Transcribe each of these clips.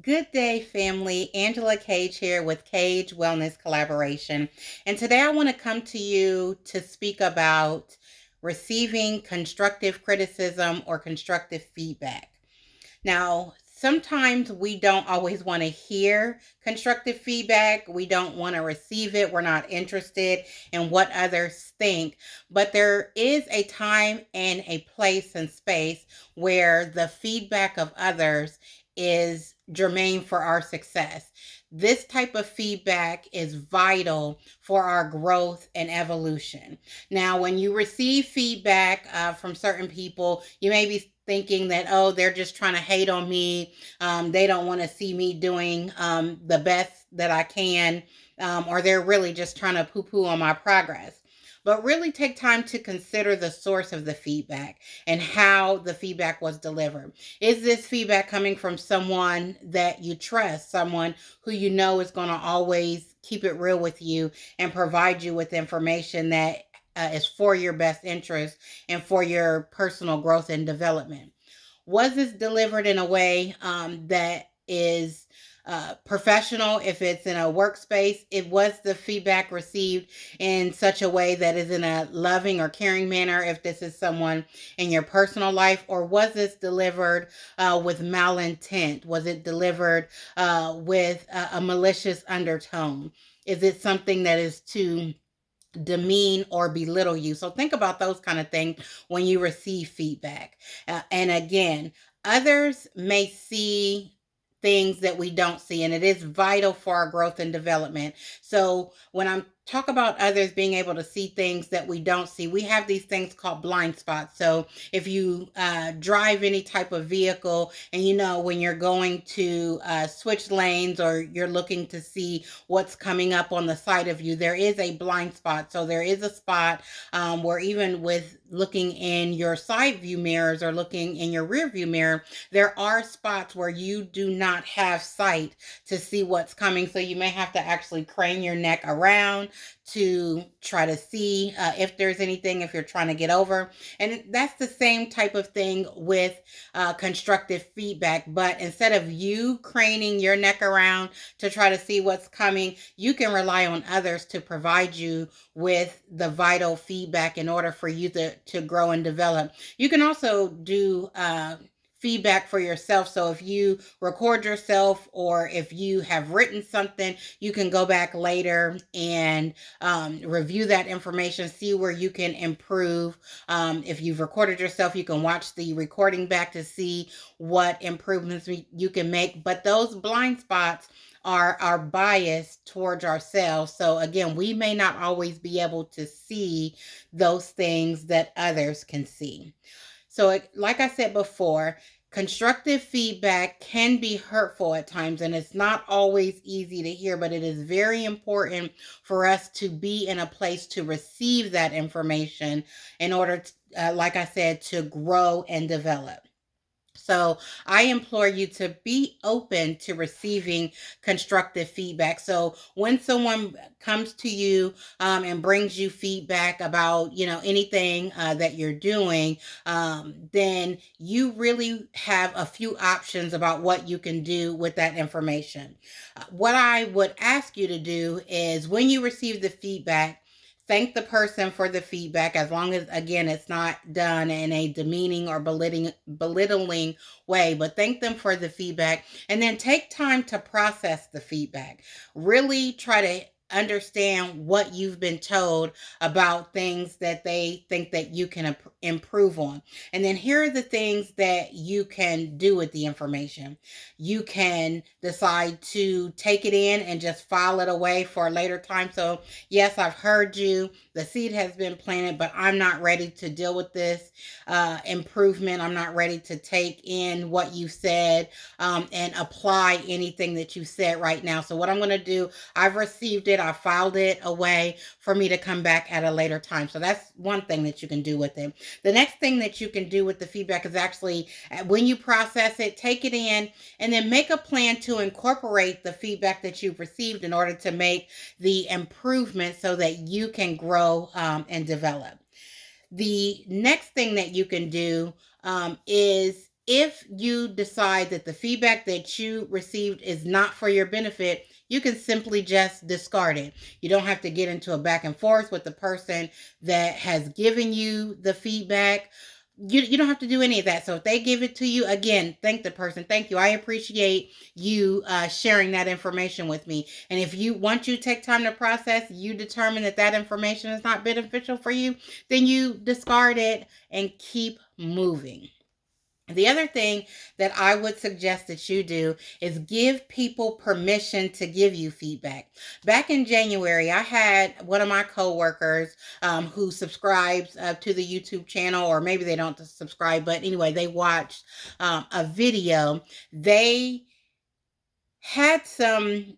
Good day, family. Angela Cage here with Cage Wellness Collaboration. And today I want to come to you to speak about receiving constructive criticism or constructive feedback. Now, sometimes we don't always want to hear constructive feedback. We don't want to receive it. We're not interested in what others think. But there is a time and a place and space where the feedback of others is germane for our success. This type of feedback is vital for our growth and evolution. Now, when you receive feedback from certain people, you may be thinking that, oh, they're just trying to hate on me. They don't want to see me doing the best that I can, or they're really just trying to poo poo on my progress. But really take time to consider the source of the feedback and how the feedback was delivered. Is this feedback coming from someone that you trust, someone who you know is going to always keep it real with you and provide you with information that is for your best interest and for your personal growth and development? Was this delivered in a way that is professional? If it's in a workspace, it was the feedback received in such a way that is in a loving or caring manner? If this is someone in your personal life, or was this delivered with malintent? Was it delivered with a malicious undertone? Is it something that is to demean or belittle you? So think about those kind of things when you receive feedback. And again, others may see things that we don't see, and it is vital for our growth and development. So when I'm talk about others being able to see things that we don't see, we have these things called blind spots. So if you drive any type of vehicle, and you know when you're going to switch lanes, or you're looking to see what's coming up on the side of you, there is a blind spot. So there is a spot where, even with looking in your side view mirrors or looking in your rear view mirror, there are spots where you do not have sight to see what's coming. So you may have to actually crane your neck around to try to see if there's anything, if you're trying to get over. And that's the same type of thing with constructive feedback. But instead of you craning your neck around to try to see what's coming, you can rely on others to provide you with the vital feedback in order for you to grow and develop. You can also do feedback for yourself. So if you record yourself, or if you have written something, you can go back later and review that information, see where you can improve. If you've recorded yourself, you can watch the recording back to see what improvements you can make. But those blind spots are our bias towards ourselves. So again, we may not always be able to see those things that others can see. So, like I said before, constructive feedback can be hurtful at times, and it's not always easy to hear, but it is very important for us to be in a place to receive that information in order to, like I said, to grow and develop. So I implore you to be open to receiving constructive feedback. So when someone comes to you and brings you feedback about, anything that you're doing, then you really have a few options about what you can do with that information. What I would ask you to do is, when you receive the feedback, thank the person for the feedback, as long as, again, it's not done in a demeaning or belittling way, but thank them for the feedback, and then take time to process the feedback. Really try to understand what you've been told about things that they think that you can improve on. And then here are the things that you can do with the information. You can decide to take it in and just file it away for a later time. So yes, I've heard you. The seed has been planted, but I'm not ready to deal with this improvement. I'm not ready to take in what you said and apply anything that you said right now. So what I'm going to do, I've received it. I filed it away for me to come back at a later time. So that's one thing that you can do with it. The next thing that you can do with the feedback is actually, when you process it, take it in and then make a plan to incorporate the feedback that you've received in order to make the improvement so that you can grow and develop. The next thing that you can do is If you decide that the feedback that you received is not for your benefit, you can simply just discard it. You don't have to get into a back and forth with the person that has given you the feedback. You don't have to do any of that. So if they give it to you, again, thank the person. Thank you. I appreciate you sharing that information with me. And if you, once you take time to process, you determine that that information is not beneficial for you, then you discard it and keep moving. The other thing that I would suggest that you do is give people permission to give you feedback. Back in January, I had one of my coworkers who subscribes to the YouTube channel, or maybe they don't subscribe, but anyway, they watched a video. They had some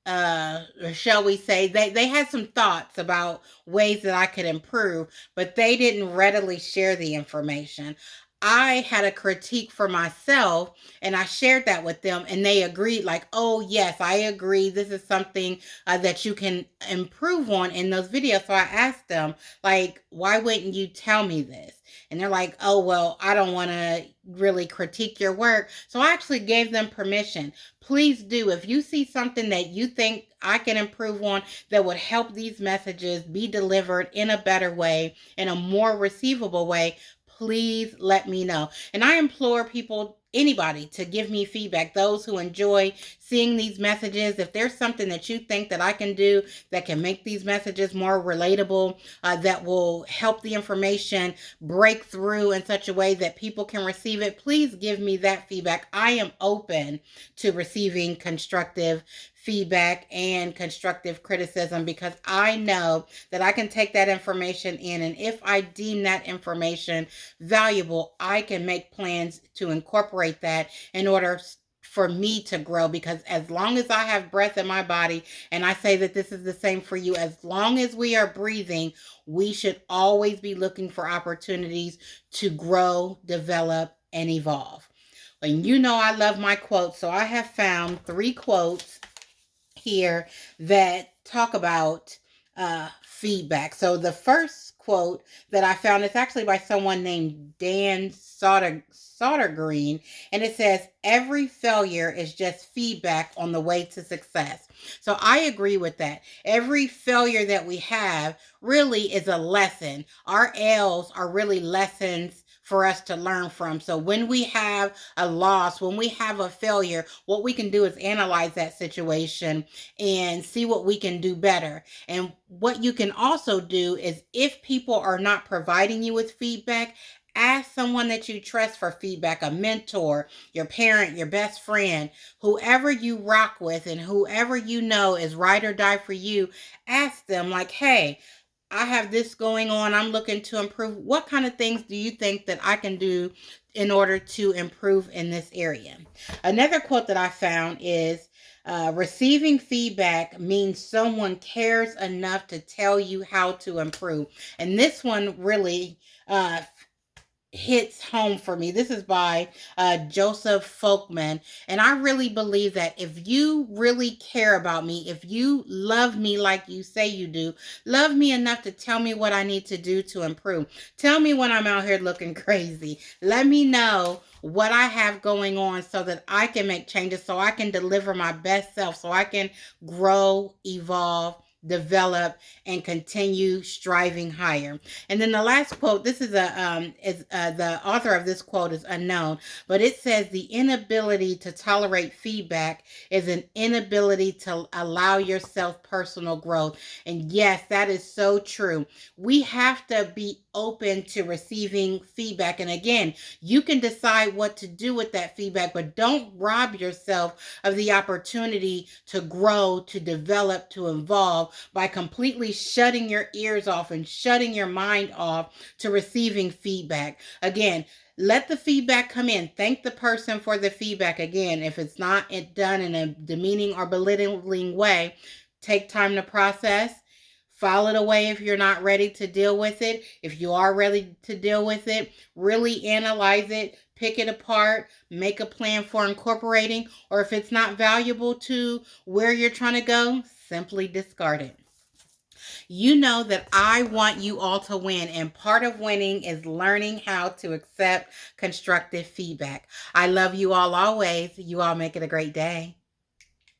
or shall we say, they had some thoughts about ways that I could improve, but they didn't readily share the information. I had a critique for myself and I shared that with them, and they agreed, like, oh yes, I agree, this is something that you can improve on in those videos. So I asked them, like, why wouldn't you tell me this? And they're like, oh, well, I don't want to really critique your work. So I actually gave them permission. Please do. If you see something that you think I can improve on that would help these messages be delivered in a better way, in a more receivable way, please let me know. And I implore people, anybody, to give me feedback. Those who enjoy seeing these messages, if there's something that you think that I can do that can make these messages more relatable, that will help the information break through in such a way that people can receive it, please give me that feedback. I am open to receiving constructive feedback and constructive criticism, because I know that I can take that information in, and if I deem that information valuable, I can make plans to incorporate that in order for me to grow. Because as long as I have breath in my body, and I say that this is the same for you, as long as we are breathing, we should always be looking for opportunities to grow, develop, and evolve. And you know I love my quotes, so I have found 3 quotes here that talk about feedback. So the first quote that I found is actually by someone named Dan Sodergreen, and it says, every failure is just feedback on the way to success. So I agree with that. Every failure that we have really is a lesson. Our L's are really lessons for us to learn from. So when we have a loss, when we have a failure, what we can do is analyze that situation and see what we can do better. And what you can also do is, if people are not providing you with feedback, ask someone that you trust for feedback, a mentor, your parent, your best friend, whoever you rock with and whoever you know is ride or die for you. Ask them, like, hey, I have this going on, I'm looking to improve. What kind of things do you think that I can do in order to improve in this area? Another quote that I found is, receiving feedback means someone cares enough to tell you how to improve. And this one really hits home for me. This is by Joseph Folkman. And I really believe that if you really care about me, if you love me like you say you do, love me enough to tell me what I need to do to improve. Tell me when I'm out here looking crazy. Let me know what I have going on so that I can make changes, so I can deliver my best self, so I can grow, evolve, develop, and continue striving higher. And then the last quote, this is the author of this quote is unknown, but it says, the inability to tolerate feedback is an inability to allow yourself personal growth. And yes, that is so true. We have to be open to receiving feedback. And again, you can decide what to do with that feedback, but don't rob yourself of the opportunity to grow, to develop, to evolve by completely shutting your ears off and shutting your mind off to receiving feedback. Again, let the feedback come in. Thank the person for the feedback. Again, if it's not done in a demeaning or belittling way, take time to process. File it away if you're not ready to deal with it. If you are ready to deal with it, really analyze it, pick it apart, make a plan for incorporating, or if it's not valuable to where you're trying to go, simply discard it. You know that I want you all to win, and part of winning is learning how to accept constructive feedback. I love you all always. You all make it a great day.